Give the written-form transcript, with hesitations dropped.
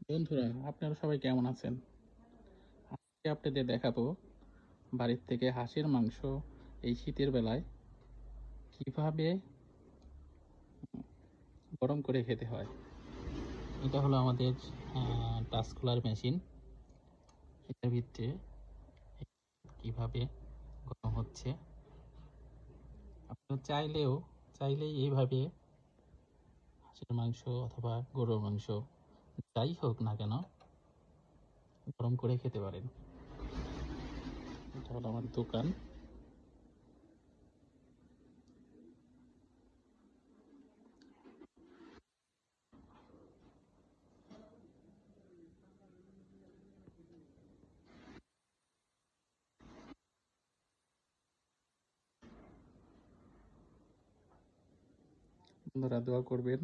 বন্ধুরা, আপনারা সবাই কেমন আছেন? আজকে আপনাদের দেখাবো বাড়ির থেকে হাঁসের মাংস এই শীতের বেলায় কিভাবে গরম করে খেতে হয়। এটা হলো আমাদের টাচ কুলার মেশিন। এটার ভিতরে কিভাবে গরম হচ্ছে। আপনারা চাইলেই এইভাবে হাঁসের মাংস অথবা গরুর মাংস যাই হোক না কেন গরম করে খেতে পারেন। এটা হলো আমার দোকান। বন্ধুরা, দোয়া করবেন।